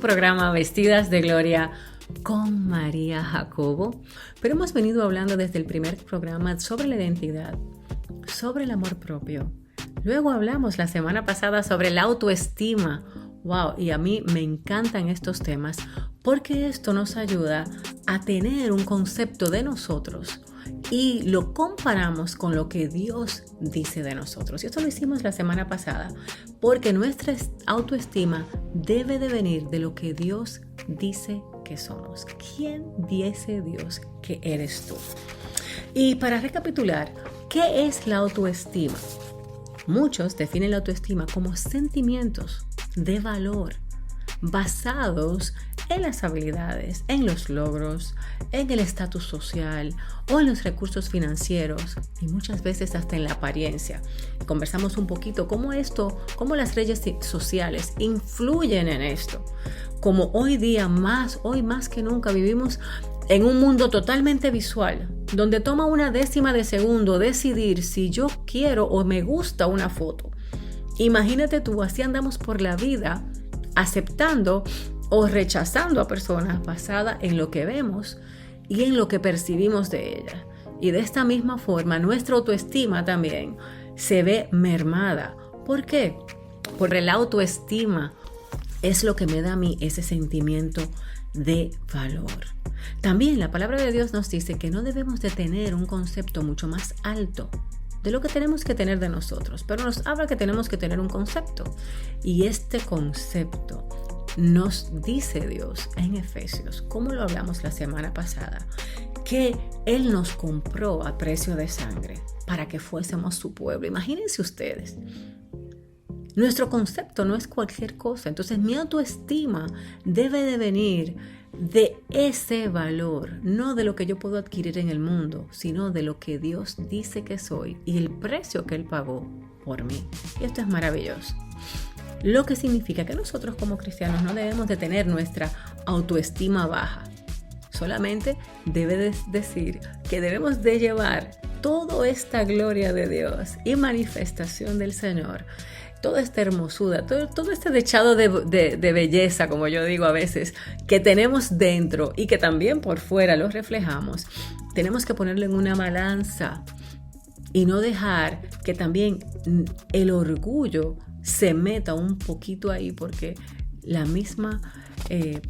su programa Vestidas de Gloria con María Jacobo, pero hemos venido hablando desde el primer programa sobre la identidad, sobre el amor propio. Luego hablamos la semana pasada sobre la autoestima. Wow, y a mí me encantan estos temas porque esto nos ayuda a tener un concepto de nosotros y lo comparamos con lo que Dios dice de nosotros. Y esto lo hicimos la semana pasada porque nuestra autoestima debe de venir de lo que Dios dice que somos. ¿Quién dice Dios que eres tú? Y para recapitular, ¿qué es la autoestima? Muchos definen la autoestima como sentimientos de valor basados en las habilidades, en los logros, en el estatus social o en los recursos financieros y muchas veces hasta en la apariencia. Conversamos un poquito cómo las redes sociales influyen en esto. Como hoy más que nunca vivimos en un mundo totalmente visual, donde toma una décima de segundo decidir si yo quiero o me gusta una foto. Imagínate tú, así andamos por la vida aceptando o rechazando a personas basada en lo que vemos y en lo que percibimos de ellas. Y de esta misma forma, nuestra autoestima también se ve mermada. ¿Por qué? Porque la autoestima es lo que me da a mí ese sentimiento de valor. También la palabra de Dios nos dice que no debemos de tener un concepto mucho más alto de lo que tenemos que tener de nosotros, pero nos habla que tenemos que tener un concepto. Y este concepto nos dice Dios en Efesios, como lo hablamos la semana pasada, que Él nos compró a precio de sangre para que fuésemos su pueblo. Imagínense ustedes, nuestro concepto no es cualquier cosa. Entonces mi autoestima debe de venir de ese valor, no de lo que yo puedo adquirir en el mundo, sino de lo que Dios dice que soy y el precio que Él pagó por mí. Y esto es maravilloso. Lo que significa que nosotros como cristianos no debemos de tener nuestra autoestima baja. Solamente debe de decir que debemos de llevar toda esta gloria de Dios y manifestación del Señor, toda esta hermosura, todo este dechado de belleza, como yo digo a veces, que tenemos dentro y que también por fuera lo reflejamos, tenemos que ponerlo en una balanza y no dejar que también el orgullo se meta un poquito ahí, porque la misma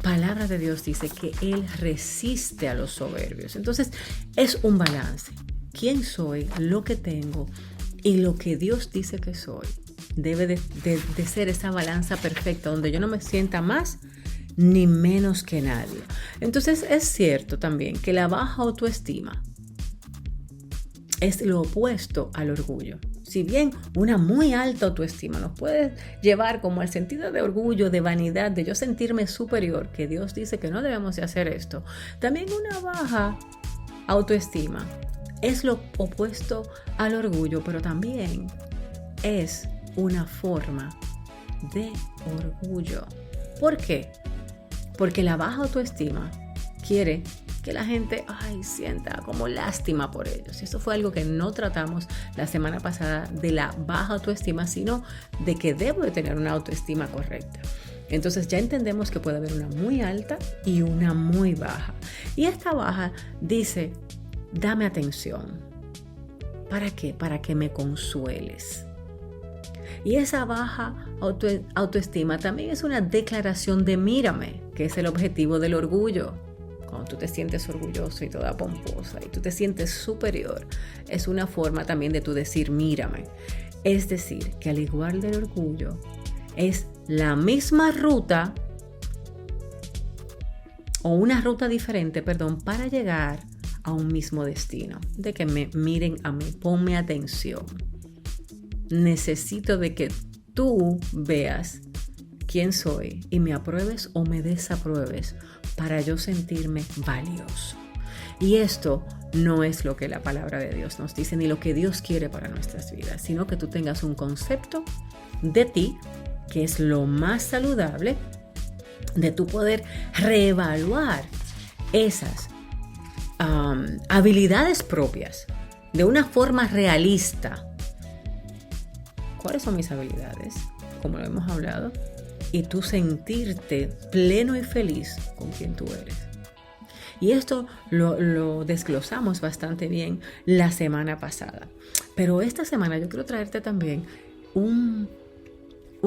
palabra de Dios dice que Él resiste a los soberbios. Entonces es un balance. ¿Quién soy? Lo que tengo y lo que Dios dice que soy. Debe de ser esa balanza perfecta donde yo no me sienta más ni menos que nadie. Entonces es cierto también que la baja autoestima es lo opuesto al orgullo. Si bien una muy alta autoestima nos puede llevar como al sentido de orgullo, de vanidad, de yo sentirme superior, que Dios dice que no debemos de hacer esto, también una baja autoestima es lo opuesto al orgullo, pero también es una forma de orgullo. ¿Por qué? Porque la baja autoestima quiere que la gente sienta como lástima por ellos. Y eso fue algo que no tratamos la semana pasada de la baja autoestima, sino de que debo de tener una autoestima correcta. Entonces ya entendemos que puede haber una muy alta y una muy baja. Y esta baja dice, dame atención. ¿Para qué? Para que me consueles. Y esa baja autoestima también es una declaración de mírame, que es el objetivo del orgullo. Cuando tú te sientes orgulloso y toda pomposa y tú te sientes superior, es una forma también de tú decir mírame. Es decir, que al igual del orgullo, es la misma ruta o una ruta diferente, para llegar a un mismo destino. De que me miren a mí, ponme atención. Necesito de que tú veas quién soy y me apruebes o me desapruebes para yo sentirme valioso. Y esto no es lo que la palabra de Dios nos dice ni lo que Dios quiere para nuestras vidas, sino que tú tengas un concepto de ti que es lo más saludable, de tu poder reevaluar esas habilidades propias de una forma realista. ¿Cuáles son mis habilidades? Como lo hemos hablado. y tú sentirte pleno y feliz con quien tú eres. Y esto lo desglosamos bastante bien la semana pasada. Pero esta semana yo quiero traerte también un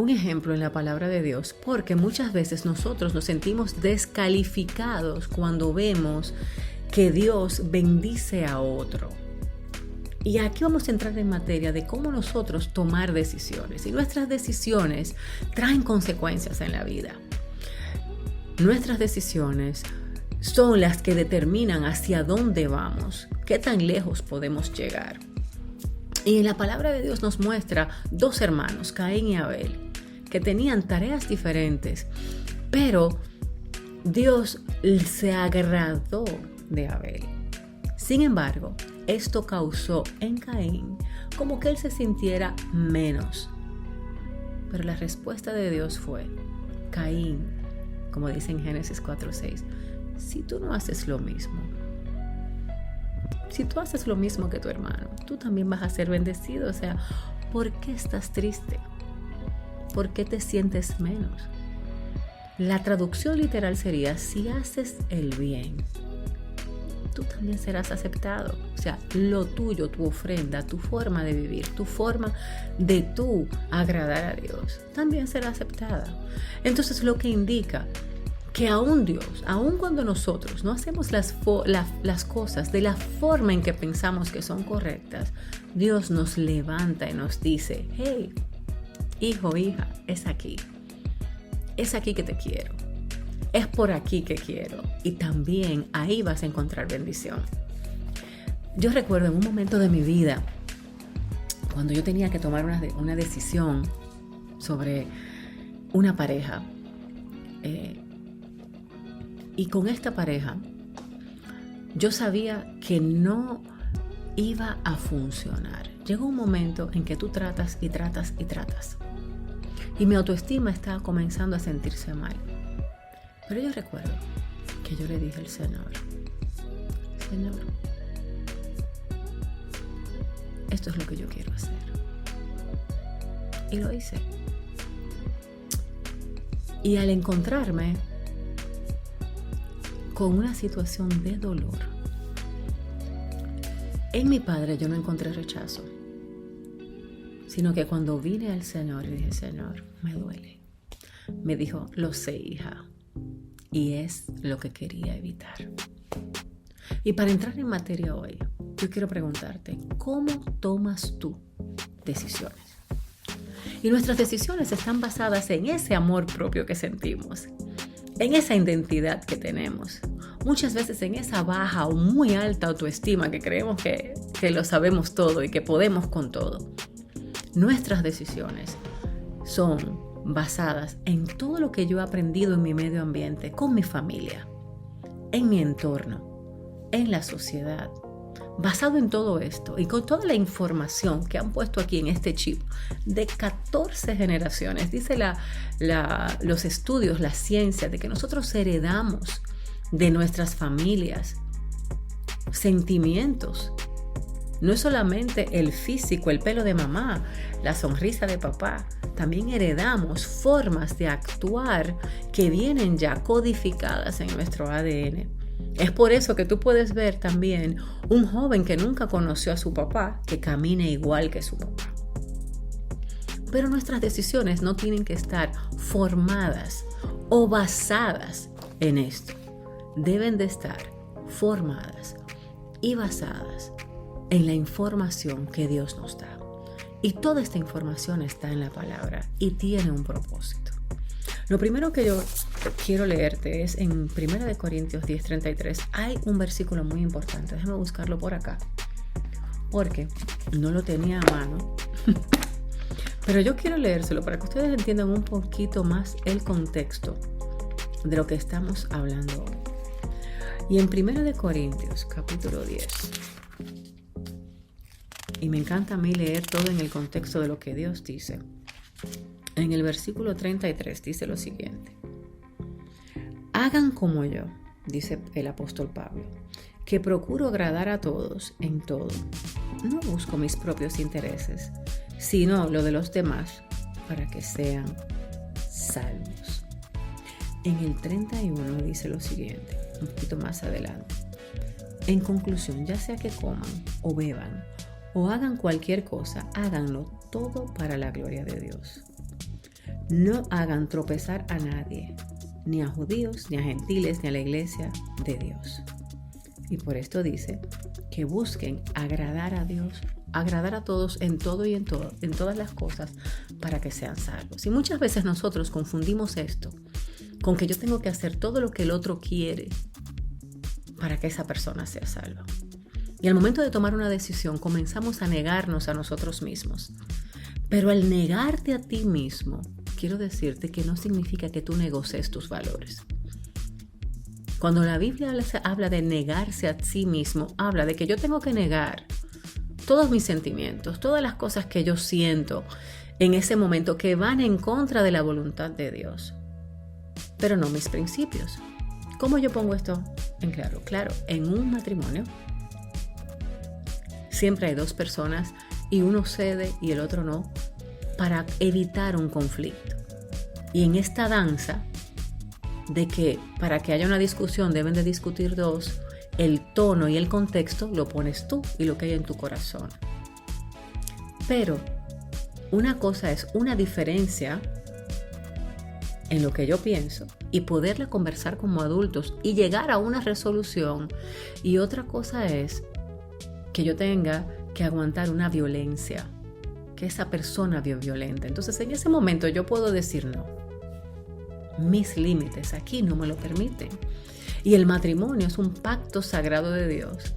ejemplo en la palabra de Dios, porque muchas veces nosotros nos sentimos descalificados cuando vemos que Dios bendice a otro. Y aquí vamos a entrar en materia de cómo nosotros tomar decisiones. Y nuestras decisiones traen consecuencias en la vida. Nuestras decisiones son las que determinan hacia dónde vamos, qué tan lejos podemos llegar. Y en la palabra de Dios nos muestra dos hermanos, Caín y Abel, que tenían tareas diferentes, pero Dios se agradó de Abel. Sin embargo, esto causó en Caín como que él se sintiera menos. Pero la respuesta de Dios fue: Caín, como dice en Génesis 4:6, si tú no haces lo mismo, si tú haces lo mismo que tu hermano, tú también vas a ser bendecido. O sea, ¿por qué estás triste? ¿Por qué te sientes menos? La traducción literal sería: si haces el bien, tú también serás aceptado. O sea, lo tuyo, tu ofrenda, tu forma de vivir, tu forma de tú agradar a Dios, también será aceptada. Entonces, lo que indica que aún Dios, aún cuando nosotros no hacemos las cosas de la forma en que pensamos que son correctas, Dios nos levanta y nos dice: hey, hijo, hija, es aquí que te quiero. Es por aquí que quiero. Y también ahí vas a encontrar bendición. Yo recuerdo en un momento de mi vida, cuando yo tenía que tomar una decisión sobre una pareja. Y con esta pareja, yo sabía que no iba a funcionar. Llegó un momento en que tú tratas y tratas y tratas. Y mi autoestima estaba comenzando a sentirse mal. Pero yo recuerdo que yo le dije al Señor: Señor, esto es lo que yo quiero hacer. Y lo hice. Y al encontrarme con una situación de dolor, en mi padre yo no encontré rechazo, sino que cuando vine al Señor y dije: Señor, me duele, me dijo: lo sé, hija. Y es lo que quería evitar. Y para entrar en materia hoy, yo quiero preguntarte: ¿cómo tomas tú decisiones? Y nuestras decisiones están basadas en ese amor propio que sentimos, en esa identidad que tenemos, muchas veces en esa baja o muy alta autoestima que creemos que lo sabemos todo y que podemos con todo. Nuestras decisiones son basadas en todo lo que yo he aprendido en mi medio ambiente, con mi familia, en mi entorno, en la sociedad. Basado en todo esto y con toda la información que han puesto aquí en este chip de 14 generaciones, dice los estudios, la ciencia, de que nosotros heredamos de nuestras familias sentimientos. No es solamente el físico, el pelo de mamá, la sonrisa de papá. También heredamos formas de actuar que vienen ya codificadas en nuestro ADN. Es por eso que tú puedes ver también un joven que nunca conoció a su papá, que camine igual que su papá. Pero nuestras decisiones no tienen que estar formadas o basadas en esto. Deben de estar formadas y basadas en la información que Dios nos da. Y toda esta información está en la palabra y tiene un propósito. Lo primero que yo quiero leerte es en 1 Corintios 10:33. Hay un versículo muy importante. Déjame buscarlo por acá, porque no lo tenía a mano. Pero yo quiero leérselo para que ustedes entiendan un poquito más el contexto de lo que estamos hablando hoy. Y en 1 Corintios, capítulo 10. Y me encanta a mí leer todo en el contexto de lo que Dios dice. En el versículo 33 dice lo siguiente: hagan como yo, dice el apóstol Pablo, que procuro agradar a todos en todo. No busco mis propios intereses, sino lo de los demás, para que sean salvos. En el 31 dice lo siguiente, un poquito más adelante. En conclusión, ya sea que coman o beban o hagan cualquier cosa, háganlo todo para la gloria de Dios. No hagan tropezar a nadie, ni a judíos, ni a gentiles, ni a la iglesia de Dios. Y por esto dice que busquen agradar a Dios, agradar a todos en todo y en todas las cosas para que sean salvos. Y muchas veces nosotros confundimos esto con que yo tengo que hacer todo lo que el otro quiere para que esa persona sea salva. Y al momento de tomar una decisión comenzamos a negarnos a nosotros mismos. Pero al negarte a ti mismo, quiero decirte que no significa que tú negocies tus valores. Cuando la Biblia habla de negarse a sí mismo, habla de que yo tengo que negar todos mis sentimientos, todas las cosas que yo siento en ese momento que van en contra de la voluntad de Dios, pero no mis principios. ¿Cómo yo pongo esto en claro? Claro, en un matrimonio siempre hay dos personas y uno cede y el otro no, para evitar un conflicto. Y en esta danza de que para que haya una discusión deben de discutir dos, el tono y el contexto lo pones tú y lo que hay en tu corazón. Pero una cosa es una diferencia en lo que yo pienso y poderla conversar como adultos y llegar a una resolución, y otra cosa es que yo tenga que aguantar una violencia, que esa persona vio violenta. Entonces en ese momento yo puedo decir no. Mis límites aquí no me lo permiten. Y el matrimonio es un pacto sagrado de Dios,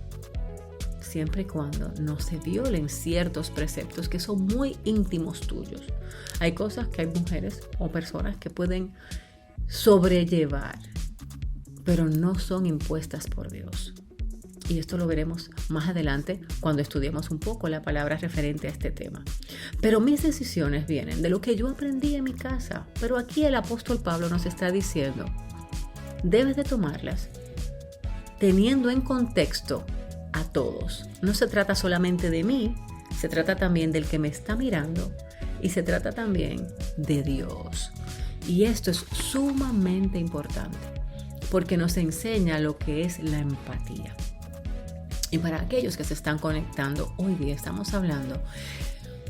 siempre y cuando no se violen ciertos preceptos que son muy íntimos tuyos. Hay cosas que hay mujeres o personas que pueden sobrellevar, pero no son impuestas por Dios. Y esto lo veremos más adelante cuando estudiemos un poco la palabra referente a este tema. Pero mis decisiones vienen de lo que yo aprendí en mi casa. Pero aquí el apóstol Pablo nos está diciendo, debes de tomarlas teniendo en contexto a todos. No se trata solamente de mí, se trata también del que me está mirando y se trata también de Dios. Y esto es sumamente importante porque nos enseña lo que es la empatía. Y para aquellos que se están conectando, hoy día estamos hablando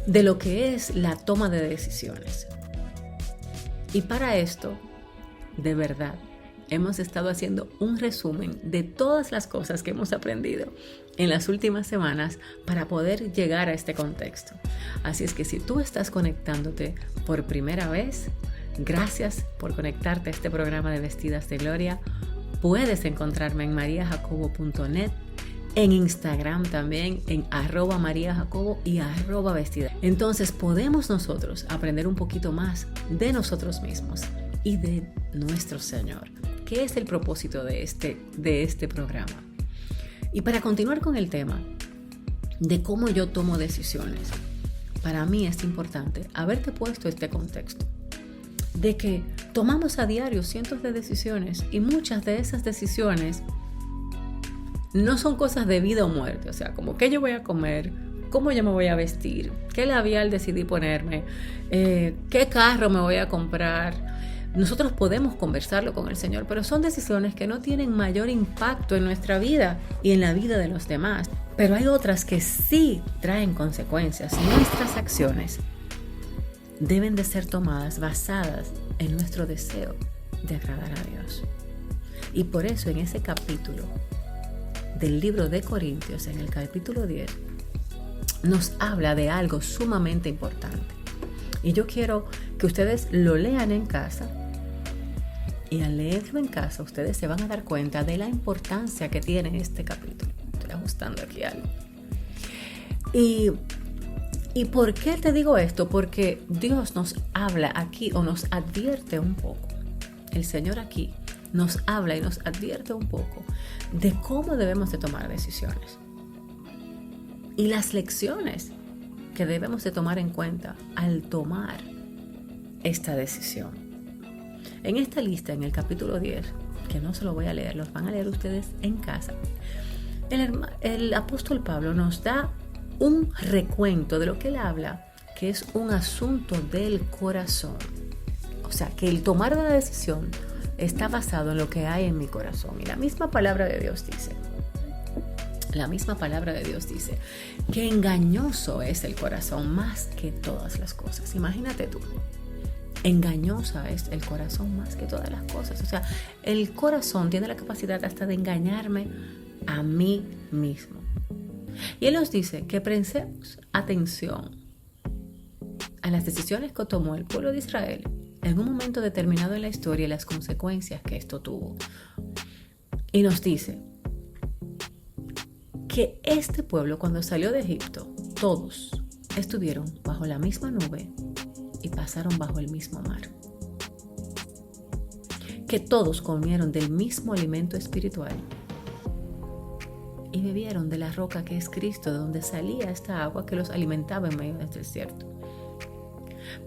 de lo que es la toma de decisiones. Y para esto, de verdad, hemos estado haciendo un resumen de todas las cosas que hemos aprendido en las últimas semanas para poder llegar a este contexto. Así es que si tú estás conectándote por primera vez, gracias por conectarte a este programa de Vestidas de Gloria. Puedes encontrarme en mariajacobo.net, en Instagram también, en @mariajacobo y @vestida. Entonces podemos nosotros aprender un poquito más de nosotros mismos y de nuestro Señor, que es el propósito de este programa. Y para continuar con el tema de cómo yo tomo decisiones, para mí es importante haberte puesto este contexto de que tomamos a diario cientos de decisiones y muchas de esas decisiones no son cosas de vida o muerte, o sea, como qué yo voy a comer, cómo yo me voy a vestir, qué labial decidí ponerme, qué carro me voy a comprar. Nosotros podemos conversarlo con el Señor, pero son decisiones que no tienen mayor impacto en nuestra vida y en la vida de los demás. Pero hay otras que sí traen consecuencias. Nuestras acciones deben de ser tomadas basadas en nuestro deseo de agradar a Dios. Y por eso en ese capítulo del libro de Corintios, en el capítulo 10, nos habla de algo sumamente importante. Y yo quiero que ustedes lo lean en casa. Y al leerlo en casa, ustedes se van a dar cuenta de la importancia que tiene este capítulo. Estoy ajustando aquí algo. ¿Y por qué te digo esto? Porque Dios nos habla aquí o nos advierte un poco. El Señor aquí nos habla y nos advierte un poco de cómo debemos de tomar decisiones. Y las lecciones que debemos de tomar en cuenta al tomar esta decisión. En esta lista, en el capítulo 10, que no se lo voy a leer, los van a leer ustedes en casa, el apóstol Pablo nos da un recuento de lo que él habla, que es un asunto del corazón. O sea, que el tomar una decisión está basado en lo que hay en mi corazón. Y la misma palabra de Dios dice que engañoso es el corazón más que todas las cosas. Imagínate tú, engañosa es el corazón más que todas las cosas. O sea, el corazón tiene la capacidad hasta de engañarme a mí mismo. Y Él nos dice que prestemos atención a las decisiones que tomó el pueblo de Israel en un momento determinado en la historia y las consecuencias que esto tuvo. Y nos dice que este pueblo, cuando salió de Egipto, todos estuvieron bajo la misma nube y pasaron bajo el mismo mar. Que todos comieron del mismo alimento espiritual y bebieron de la roca que es Cristo, de donde salía esta agua que los alimentaba en medio del desierto.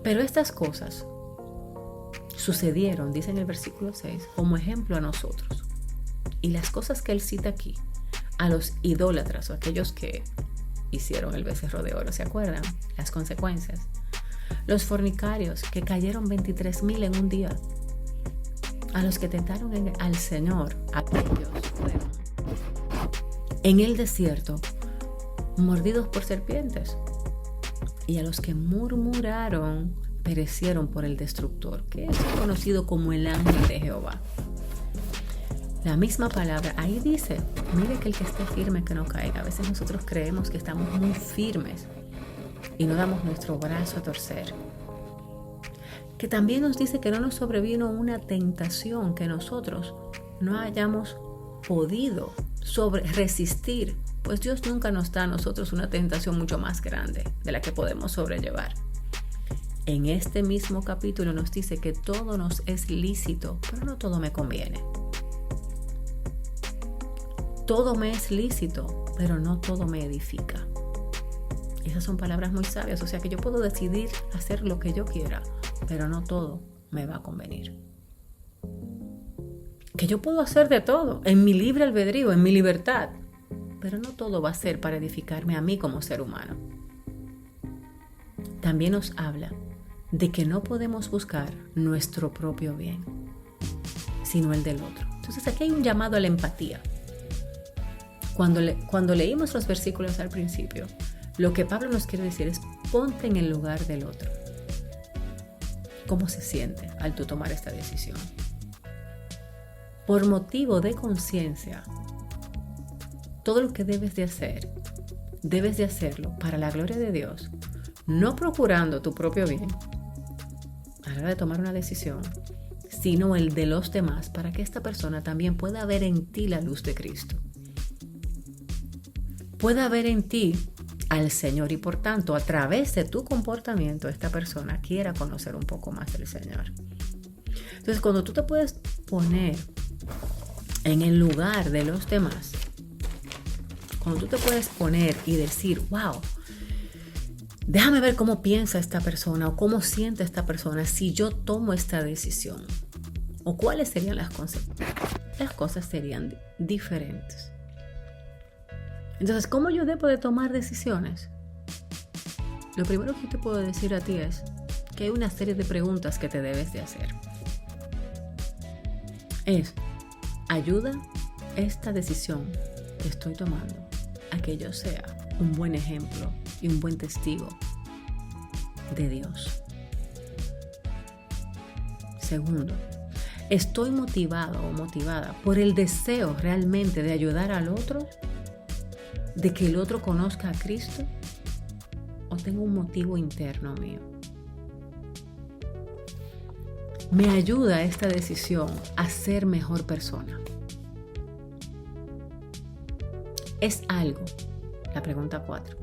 Pero estas cosas sucedieron, dice en el versículo 6, como ejemplo a nosotros. Y las cosas que él cita aquí, a los idólatras o aquellos que hicieron el becerro de oro, ¿se acuerdan? Las consecuencias. Los fornicarios que cayeron 23,000 en un día. A los que tentaron al Señor, aquellos fueron en el desierto mordidos por serpientes. Y a los que murmuraron perecieron por el destructor, que es conocido como el ángel de Jehová. La misma palabra ahí dice, mire que el que esté firme que no caiga. A veces nosotros creemos que estamos muy firmes y no damos nuestro brazo a torcer. Que también nos dice que no nos sobrevino una tentación que nosotros no hayamos podido resistir, pues Dios nunca nos da a nosotros una tentación mucho más grande de la que podemos sobrellevar. En este mismo capítulo nos dice que todo nos es lícito, pero no todo me conviene. Todo me es lícito, pero no todo me edifica. Esas son palabras muy sabias, o sea que yo puedo decidir hacer lo que yo quiera, pero no todo me va a convenir. Que yo puedo hacer de todo, en mi libre albedrío, en mi libertad, pero no todo va a ser para edificarme a mí como ser humano. También nos habla de que no podemos buscar nuestro propio bien, sino el del otro. Entonces aquí hay un llamado a la empatía. Cuando leímos los versículos al principio, lo que Pablo nos quiere decir es ponte en el lugar del otro. ¿Cómo se siente al tú tomar esta decisión? Por motivo de conciencia, todo lo que debes de hacerlo para la gloria de Dios, no procurando tu propio bien a la hora de tomar una decisión, sino el de los demás, para que esta persona también pueda ver en ti la luz de Cristo. Pueda ver en ti al Señor y por tanto, a través de tu comportamiento, esta persona quiera conocer un poco más del Señor. Entonces, cuando tú te puedes poner en el lugar de los demás, cuando tú te puedes poner y decir, wow, déjame ver cómo piensa esta persona o cómo siente esta persona si yo tomo esta decisión, o cuáles serían las consecuencias, las cosas serían diferentes. Entonces, ¿cómo yo debo de tomar decisiones? Lo primero que te puedo decir a ti es que hay una serie de preguntas que te debes de hacer. ¿Ayuda esta decisión que estoy tomando a que yo sea un buen ejemplo y un buen testigo de Dios? Segundo, ¿estoy motivado o motivada por el deseo realmente de ayudar al otro? ¿De que el otro conozca a Cristo? ¿O tengo un motivo interno mío? ¿Me ayuda esta decisión a ser mejor persona? ¿Es algo, la pregunta 4,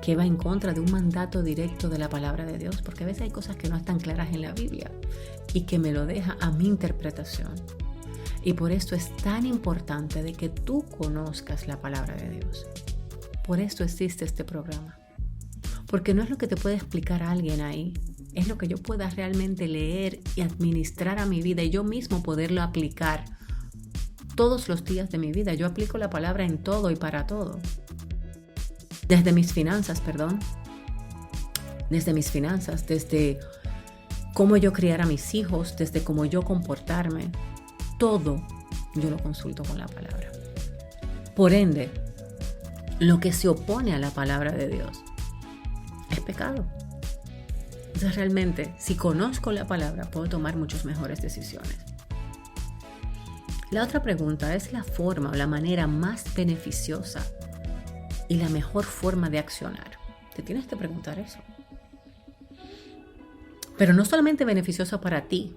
que va en contra de un mandato directo de la palabra de Dios? Porque a veces hay cosas que no están claras en la Biblia y que me lo deja a mi interpretación. Y por esto es tan importante de que tú conozcas la palabra de Dios. Por esto existe este programa. Porque no es lo que te puede explicar alguien ahí, es lo que yo pueda realmente leer y administrar a mi vida y yo mismo poderlo aplicar todos los días de mi vida. Yo aplico la palabra en todo y para todo. Desde mis finanzas, desde cómo yo criar a mis hijos, desde cómo yo comportarme, todo yo lo consulto con la palabra. Por ende, lo que se opone a la palabra de Dios es pecado. Entonces realmente, si conozco la palabra, puedo tomar muchas mejores decisiones. La otra pregunta es la forma o la manera más beneficiosa y la mejor forma de accionar. Te tienes que preguntar eso. Pero no solamente beneficiosa para ti,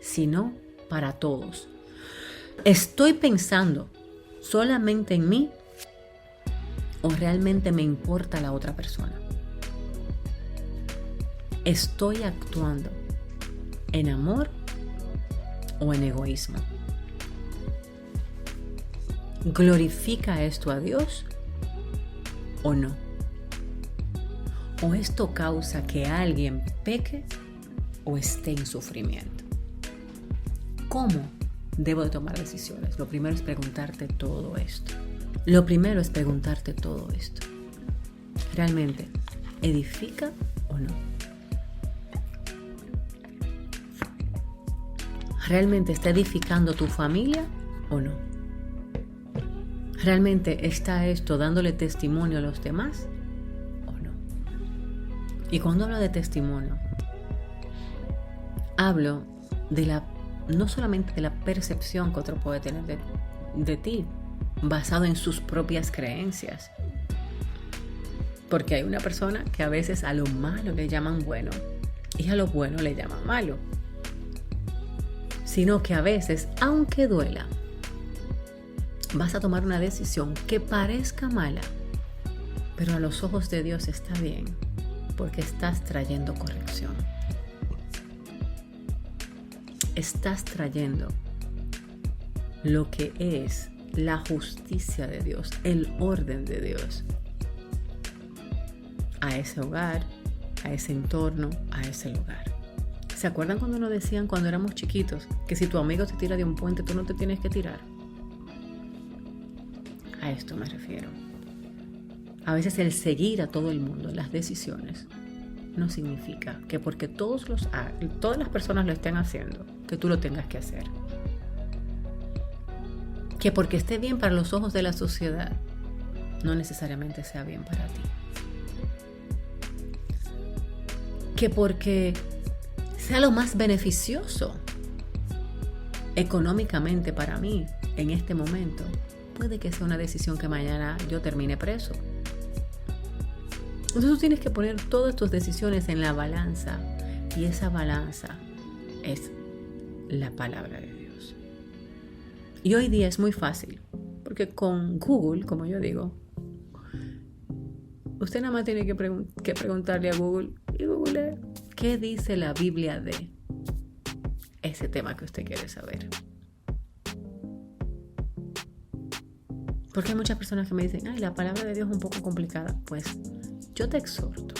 sino para todos. ¿Estoy pensando solamente en mí o realmente me importa la otra persona? ¿Estoy actuando en amor o en egoísmo? ¿Glorifica esto a Dios o no? ¿O esto causa que alguien peque o esté en sufrimiento? ¿Cómo debo de tomar decisiones? Lo primero es preguntarte todo esto. ¿Realmente edifica o no? ¿Realmente está edificando tu familia o no? ¿Realmente está esto dándole testimonio a los demás o no? Y cuando hablo de testimonio, hablo de no solamente de la percepción que otro puede tener de ti, basado en sus propias creencias. Porque hay una persona que a veces a lo malo le llaman bueno y a lo bueno le llaman malo. Sino que a veces, aunque duela, vas a tomar una decisión que parezca mala, pero a los ojos de Dios está bien, porque estás trayendo corrección. Estás trayendo lo que es la justicia de Dios, el orden de Dios, a ese hogar, a ese entorno, a ese lugar. ¿Se acuerdan cuando nos decían cuando éramos chiquitos que si tu amigo te tira de un puente, tú no te tienes que tirar? A esto me refiero. A veces el seguir a todo el mundo en las decisiones no significa que porque todas las personas lo estén haciendo, que tú lo tengas que hacer. Que porque esté bien para los ojos de la sociedad, no necesariamente sea bien para ti. Que porque sea lo más beneficioso económicamente para mí en este momento, puede que sea una decisión que mañana yo termine preso. Entonces tú tienes que poner todas tus decisiones en la balanza, y esa balanza es la palabra de Dios. Y hoy día es muy fácil, porque con Google, como yo digo, usted nada más tiene que preguntarle a Google, y Google, ¿qué dice la Biblia de ese tema que usted quiere saber? Porque hay muchas personas que me dicen, ay, la palabra de Dios es un poco complicada. Pues yo te exhorto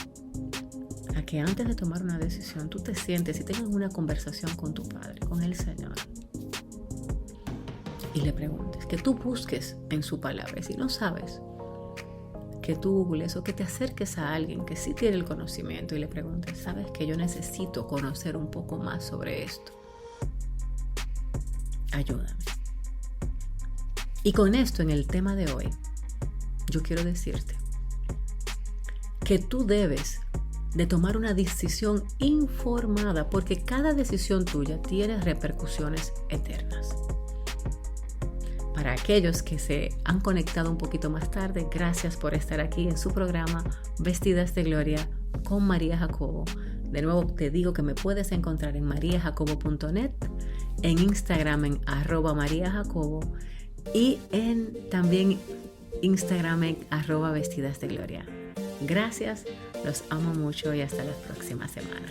a que antes de tomar una decisión, tú te sientes y tengas una conversación con tu Padre, con el Señor, y le preguntes, que tú busques en su palabra. Y si no sabes, que tú googles o que te acerques a alguien que sí tiene el conocimiento y le preguntes, ¿sabes que yo necesito conocer un poco más sobre esto? Ayúdame. Y con esto, en el tema de hoy, yo quiero decirte que tú debes de tomar una decisión informada, porque cada decisión tuya tiene repercusiones eternas. Para aquellos que se han conectado un poquito más tarde, gracias por estar aquí en su programa Vestidas de Gloria con María Jacobo. De nuevo te digo que me puedes encontrar en mariajacobo.net, en Instagram en @mariajacobo y también Instagram en @vestidasdegloria. Gracias, los amo mucho y hasta la próxima semana.